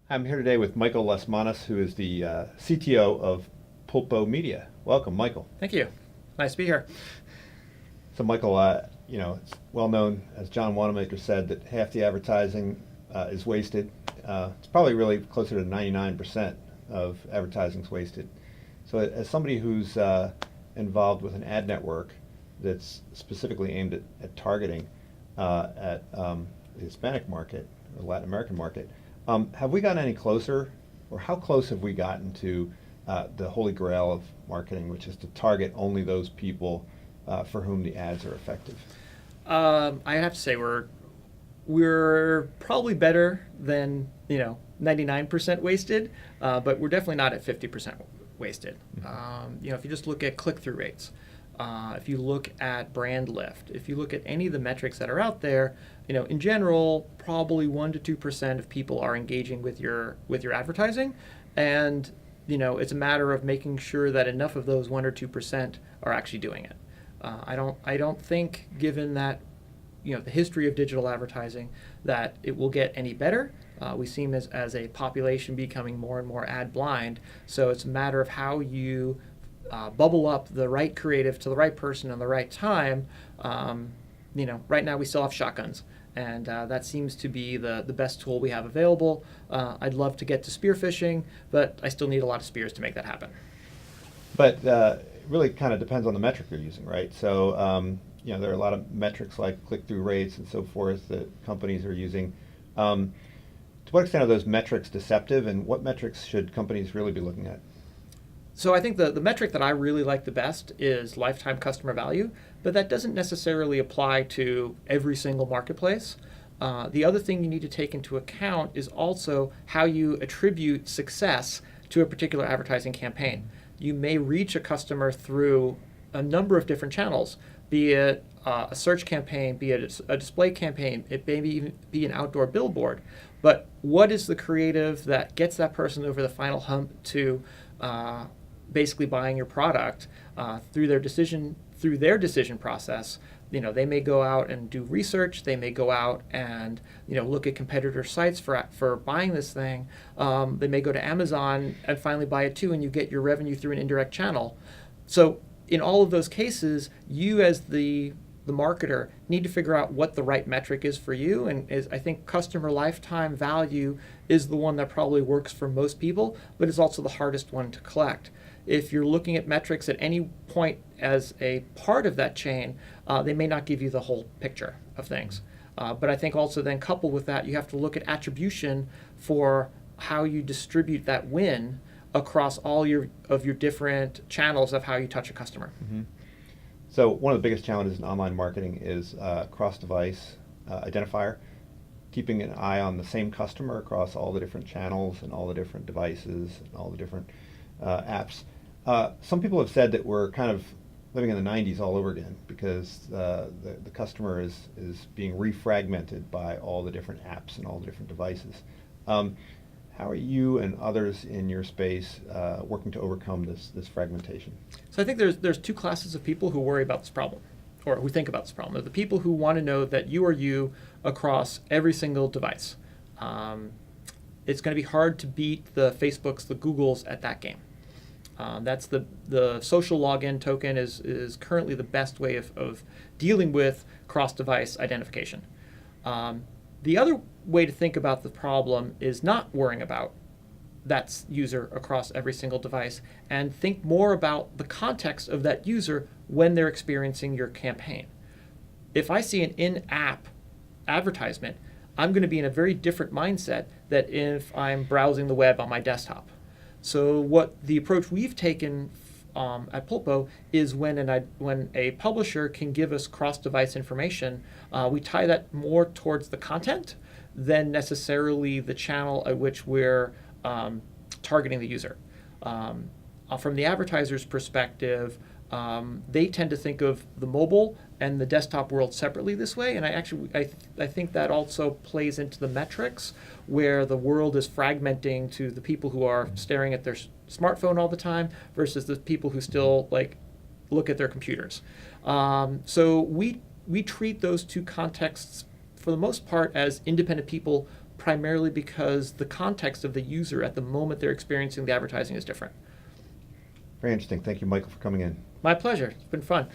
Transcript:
I'm here today with Michael Lasmanis, who is the CTO of Pulpo Media. Welcome, Michael. Thank you. Nice to be here. So, Michael, it's well known, as John Wanamaker said, that half the advertising is wasted. It's probably really closer to 99% of advertising is wasted. So, as somebody who's involved with an ad network that's specifically aimed at targeting at the Hispanic market, the Latin American market, have we gotten any closer, or how close have we gotten to the holy grail of marketing, which is to target only those people for whom the ads are effective? I have to say we're probably better than 99% wasted, but we're definitely not at 50% wasted. If you just look at click-through rates, if you look at brand lift, if you look at any of the metrics that are out there, in general, probably 1 to 2% of people are engaging with your advertising, and it's a matter of making sure that enough of those 1 or 2% are actually doing it. I don't think, given that the history of digital advertising, that it will get any better. We seem as a population becoming more and more ad blind, so it's a matter of how you bubble up the right creative to the right person at the right time. Right now we still have shotguns, and that seems to be the best tool we have available. I'd love to get to spearfishing, but I still need a lot of spears to make that happen. But it really kind of depends on the metric you're using, right? So, there are a lot of metrics like click-through rates and so forth that companies are using. To what extent are those metrics deceptive, and what metrics should companies really be looking at? So I think the metric that I really like the best is lifetime customer value, but that doesn't necessarily apply to every single marketplace. The other thing you need to take into account is also how you attribute success to a particular advertising campaign. You may reach a customer through a number of different channels, be it a search campaign, be it a display campaign, it may even be an outdoor billboard. But what is the creative that gets that person over the final hump to basically buying your product through their decision process? They may go out and do research. They may go out and look at competitor sites for buying this thing. They may go to Amazon and finally buy it too, and you get your revenue through an indirect channel. So in all of those cases, you as the marketer need to figure out what the right metric is for you, and I think customer lifetime value is the one that probably works for most people, but it's also the hardest one to collect. If you're looking at metrics at any point as a part of that chain, they may not give you the whole picture of things. But I think also then coupled with that, you have to look at attribution for how you distribute that win across all of your different channels of how you touch a customer. Mm-hmm. So one of the biggest challenges in online marketing is cross-device identifier, keeping an eye on the same customer across all the different channels and all the different devices and all the different apps. Some people have said that we're kind of living in the 90s all over again because the customer is being refragmented by all the different apps and all the different devices. How are you and others in your space working to overcome this fragmentation? So I think there's two classes of people who worry about this problem, or who think about this problem. There's the people who want to know that you are you across every single device. It's going to be hard to beat the Facebooks, the Googles at that game. That's the social login token is currently the best way of dealing with cross-device identification. The other way to think about the problem is not worrying about that user across every single device, and think more about the context of that user when they're experiencing your campaign. If I see an in-app advertisement, I'm going to be in a very different mindset than if I'm browsing the web on my desktop. So what the approach we've taken at Pulpo is when a publisher can give us cross-device information, we tie that more towards the content than necessarily the channel at which we're targeting the user. From the advertiser's perspective, they tend to think of the mobile and the desktop world separately this way, and I think that also plays into the metrics where the world is fragmenting to the people who are staring at their smartphone all the time versus the people who still look at their computers. So we treat those two contexts for the most part as independent people primarily because the context of the user at the moment they're experiencing the advertising is different. Very interesting. Thank you, Michael, for coming in. My pleasure. It's been fun.